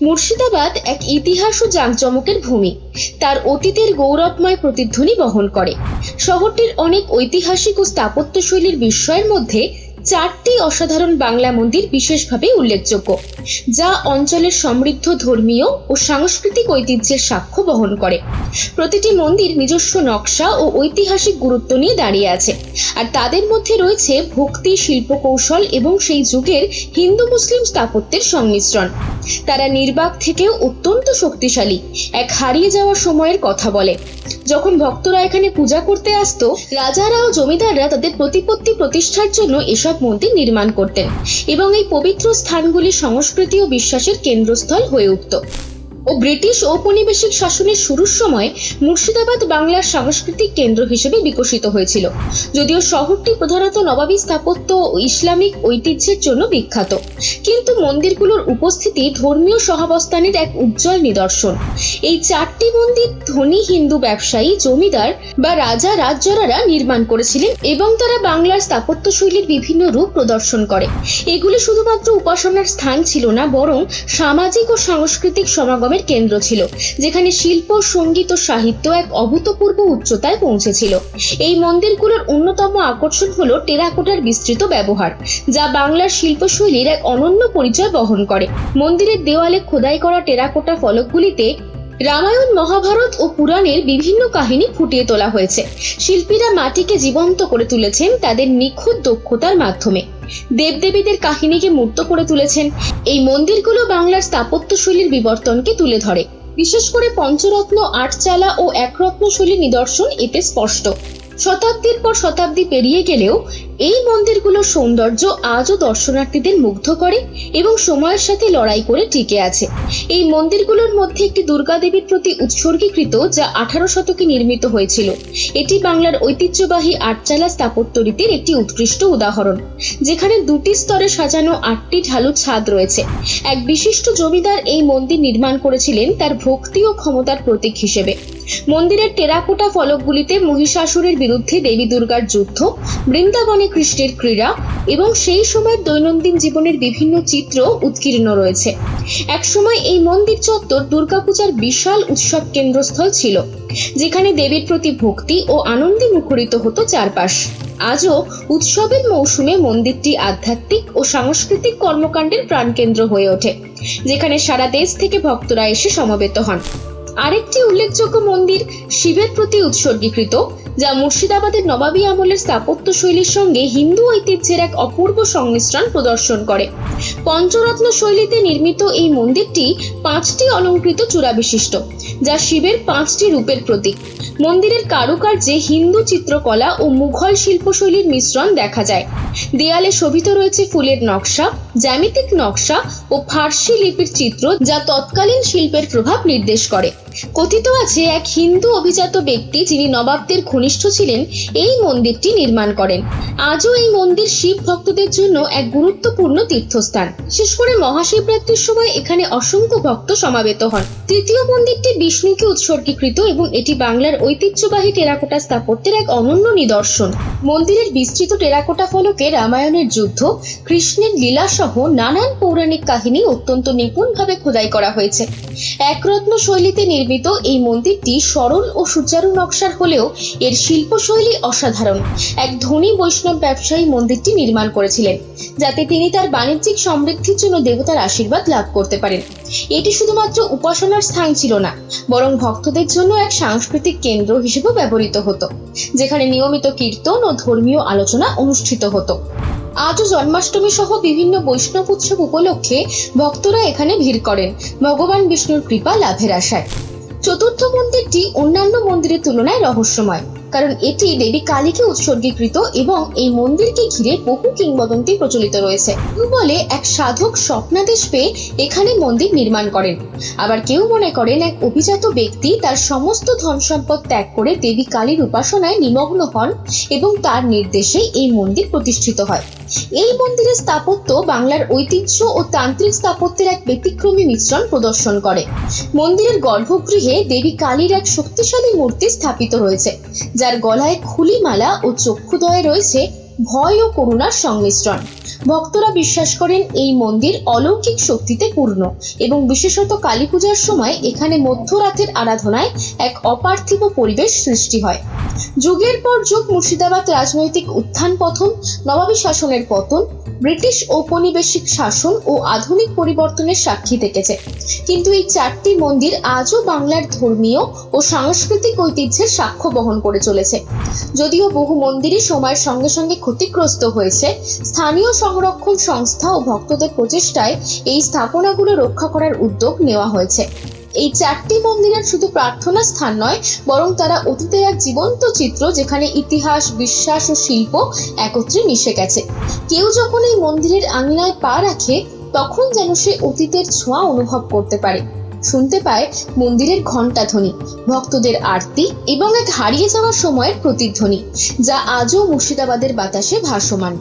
মুর্শিদাবাদ এক ইতিহাস ও জাঁকজমকের ভূমি। তার অতীতের গৌরবময় প্রতিধ্বনি বহন করে। শহরটির অনেক ঐতিহাসিক ও স্থাপত্যশৈলীর বিস্ময়ের মধ্যে চারটি অসাধারণ বাংলা মন্দির বিশেষভাবে উল্লেখযোগ্য, যা অঞ্চলের সমৃদ্ধ ধর্মীয় ও সাংস্কৃতিক ঐতিহ্যের সাক্ষ্য বহন করে। প্রতিটি মন্দির নিজস্ব নকশা ও ঐতিহাসিক গুরুত্ব নিয়ে দাঁড়িয়ে আছে, আর তাদের মধ্যে রয়েছে ভক্তি, শিল্পকৌশল এবং সেই যুগের হিন্দু মুসলিম স্থাপত্যের সংমিশ্রণ। তারা নির্বাক থেকেও অত্যন্ত শক্তিশালী, এক হারিয়ে যাওয়া সময়ের কথা বলে। যখন ভক্তরা এখানে পূজা করতে আসতো, রাজারা ও জমিদাররা তাদের প্রতিপত্তি প্রতিষ্ঠার জন্য এসব মন্দির নির্মাণ করতেন এবং এই পবিত্র স্থানগুলি সংস্কৃতি ও বিশ্বাসের কেন্দ্রস্থল হয়ে উঠত। ব্রিটিশ ঔপনিবেশিক শাসনের শুরুর সময় মুর্শিদাবাদ বাংলার সাংস্কৃতিক কেন্দ্র হিসেবে বিকশিত হয়েছিল, যদিও শহরটি প্রধানত নবাবী স্থাপত্য ও ইসলামিক ঐতিহ্যের জন্য বিখ্যাত। কিন্তু মন্দিরগুলোর উপস্থিতি ধর্মীয় সহাবস্থানের এক উজ্জ্বল নিদর্শন। এই চারটি মন্দির ধনী হিন্দু ব্যবসায়ী, জমিদার বা রাজা রাজজরারা নির্মাণ করেছিলেন এবং তারা বাংলার স্থাপত্যশৈলীর বিভিন্ন রূপ প্রদর্শন করে। এগুলি শুধুমাত্র উপাসনার স্থান ছিল না, বরং সামাজিক ও সাংস্কৃতিক সমাগমের কেন্দ্র ছিল, যেখানে শিল্প, সঙ্গীত ও সাহিত্য এক অভূতপূর্ব উচ্চতায় পৌঁছেছিল। এই মন্দিরগুলোর অন্যতম আকর্ষণ হলো টেরাকোটার বিস্তৃত ব্যবহার, যা বাংলার শিল্পশৈলীর এক অনন্য পরিচয় বহন করে। মন্দিরের দেওয়ালে খোদাই করা টেরাকোটা ফলকগুলিতে রামায়ণ, মহাভারত ও পুরাণের বিভিন্ন কাহিনী ফুটিয়ে তোলা হয়েছে। শিল্পীরা মাটিকে জীবন্ত করে তুলেছেন তাদের নিখুঁত দক্ষতার মাধ্যমে। দেবদেবীদের কাহিনীকে মূর্ত করে তুলেছেন। এই মন্দিরগুলো বাংলার স্থাপত্যশৈলীর বিবর্তনকে তুলে ধরে। বিশেষ করে পঞ্চরত্ন, আটচালা ও একরত্ন শৈলীর নিদর্শন এতে স্পষ্ট। শতাব্দীর পর শতাব্দী পেরিয়ে গেলেও এই মন্দিরগুলোর সৌন্দর্য আজও দর্শনার্থীদের মুগ্ধ করে এবং সময়ের সাথে লড়াই করে টিকে আছে। এই মন্দিরগুলোর মধ্যে একটি দুর্গা দেবীর প্রতি উৎসর্গীকৃত, যা 18 শতকে নির্মিত হয়েছিল। এটি বাংলার ঐতিহ্যবাহী আটচালা স্থাপত্য রীতির একটি উৎকৃষ্ট উদাহরণ, যেখানে দুটি স্তরে সাজানো 8টি ঢালু ছাদ রয়েছে। এক বিশিষ্ট জমিদার এই মন্দির নির্মাণ করেছিলেন তার ভক্তি ও ক্ষমতার প্রতীক হিসেবে। মন্দিরের টেরাকোটা ফলকগুলিতে মহিষাসুরের বিরুদ্ধে দেবী দুর্গার যুদ্ধ, বৃন্দাবনে কৃষ্ণের ক্রীড়া এবং সেই সময়ের দৈনন্দিন জীবনের বিভিন্ন চিত্র উৎকীর্ণ রয়েছে। একসময় এই মন্দির চত্বর দুর্গাপূজার বিশাল উৎসব কেন্দ্রস্থল ছিল, যেখানে দেবীর প্রতি ভক্তি ও আনন্দে মুখরিত হতো চারপাশ। আজও উৎসবের মৌসুমে মন্দিরটি আধ্যাত্মিক ও সাংস্কৃতিক কর্মকাণ্ডের প্রাণকেন্দ্র হয়ে ওঠে, যেখানে সারা দেশ থেকে ভক্তরা এসে সমবেত হন। আরেকটি উল্লেখযোগ্য মন্দির শিবের প্রতি উৎসর্গীকৃত, যা মুর্শিদাবাদের নবাবী আমলের স্থাপত্য শৈলীর সঙ্গে হিন্দু ঐতিহ্যের এক অপূর্ব সংমিশ্রণ প্রদর্শন করে। পঞ্চরত্ন শৈলীতে নির্মিত এই মন্দিরটি 5টি অলঙ্কৃত চূড়া বিশিষ্ট, যা শিবের 5টি রূপের প্রতীক। মন্দিরের কারুকার্যে হিন্দু চিত্রকলা ও মুঘল শিল্পশৈলীর মিশ্রণ দেখা যায়। দেয়ালে শোভিত রয়েছে ফুলের নকশা, জ্যামিতিক নকশা ও ফার্সি লিপির চিত্র, যা তৎকালীন শিল্পের প্রভাব নির্দেশ করে। কথিত আছে, এক হিন্দু অভিজাত ব্যক্তি, যিনি নবাবদের ঘনিষ্ঠ ছিলেন, এই মন্দিরটি নির্মাণ করেন। আজও এই মন্দির শিব ভক্তদের জন্য এক গুরুত্বপূর্ণ তীর্থস্থান। বিশেষ করে মহাশিবরাত্রির সময় এখানে অসংখ্য ভক্ত সমাবেত হন। তৃতীয় মন্দিরটি বিষ্ণুকে উৎসর্গীকৃত এবং এটি বাংলার ঐতিহ্যবাহী টেরাকোটা স্থাপত্যের এক অনন্য নিদর্শন। মন্দিরের বিস্তৃত টেরাকোটা ফলকে রামায়ণের যুদ্ধ, কৃষ্ণের লীলা সহ নানান পৌরাণিক কাহিনী অত্যন্ত নিপুণভাবে খোদাই করা হয়েছে। একরত্ন শৈলীতে নির্মিত এই মন্দিরটি সরল ও সুচারু নকশার হলেও এর শিল্পশৈলী অসাধারণ। এক ধনী বৈষ্ণব ব্যবসায়ী মন্দিরটি নির্মাণ করেছিলেন, যাতে তিনি তার বাণিজ্যিক সমৃদ্ধির জন্য দেবতার আশীর্বাদ লাভ করতে পারেন। এটি শুধুমাত্র উপাসনার স্থান ছিল না, বরং ভক্তদের জন্য এক সাংস্কৃতিক কেন্দ্র হিসেবে ব্যবহৃত হতো, যেখানে নিয়মিত কীর্তন ও ধর্মীয় আলোচনা অনুষ্ঠিত হতো। আজও জন্মাষ্টমী সহ বিভিন্ন বৈষ্ণব উৎসব উপলক্ষে ভক্তরা এখানে ভিড় করেন, ভগবান বিষ্ণুর কৃপা লাভের আশায়। চতুর্থ মন্দিরটি অন্যান্য মন্দিরের তুলনায় রহস্যময়, কারণ এটি দেবী কালীকে উৎসর্গীকৃত এবং এই মন্দিরকে ঘিরে বহু কিংবদন্তি প্রচলিত রয়েছে। কেউ বলে এক সাধক স্বপ্নাদেশ পেয়ে এখানে মন্দির নির্মাণ করেন, আবার কেউ মনে করেন এক অভিজাত ব্যক্তি তার সমস্ত ধন সম্পদ ত্যাগ করে দেবী কালীর উপাসনায় নিমগ্ন হন এবং তার নির্দেশে এই মন্দির প্রতিষ্ঠিত হয়। এই মন্দিরের স্থাপত্য বাংলার ঐতিহ্য ও তান্ত্রিক স্থাপত্যের এক ব্যতিক্রমী মিশ্রণ প্রদর্শন করে। মন্দিরের গর্ভগৃহে দেবী কালীর এক শক্তিশালী মূর্তি স্থাপিত রয়েছে, যার গলায় খুলিমালা ও চক্ষুদয়ে রয়েছে ভয় ও করুণার সংমিশ্রণ। ভক্তরা বিশ্বাস করেন এই মন্দির অলৌকিক শক্তিতে পূর্ণ এবং বিশেষত কালী পূজার সময় এখানে মধ্যরাতের আরাধনায় এক অপার্থিব পরিবেশ সৃষ্টি হয়। যুগের পর যুগ মুর্শিদাবাদ রাজনৈতিক উত্থান পতন, নবাবী শাসনের পতন, ব্রিটিশ ঔপনিবেশিক শাসন ও আধুনিক পরিবর্তনের সাক্ষী থেকেছে, কিন্তু এই চারটি মন্দির আজও বাংলার ধর্মীয় ও সাংস্কৃতিক ঐতিহ্যের সাক্ষ্য বহন করে চলেছে। যদিও বহু মন্দিরই সময়ের সঙ্গে সঙ্গে ক্ষতিগ্রস্ত হয়েছে, স্থানীয় সংরক্ষণ সংস্থা ও ভক্তদের প্রচেষ্টায় এই স্থাপনাগুলো রক্ষা করার উদ্যোগ নেওয়া হয়েছে। এই চারটি মন্দিরের শুধু প্রার্থনা স্থান নয়, বরং তারা অতীতের এক জীবন্ত চিত্র, যেখানে ইতিহাস, বিশ্বাস ও শিল্প একত্রে মিশে গেছে। কেউ যখন এই মন্দিরের আঙিনায় পা রাখে, তখন যেন সে অতীতের ছোঁয়া অনুভব করতে পারে, শুনতে পায় মন্দিরের ঘণ্টাধ্বনি, ভক্তদের আরতি এবং এক হারিয়ে যাওয়ার সময়ের প্রতিধ্বনি, যা আজও মুর্শিদাবাদের বাতাসে ভাসমান।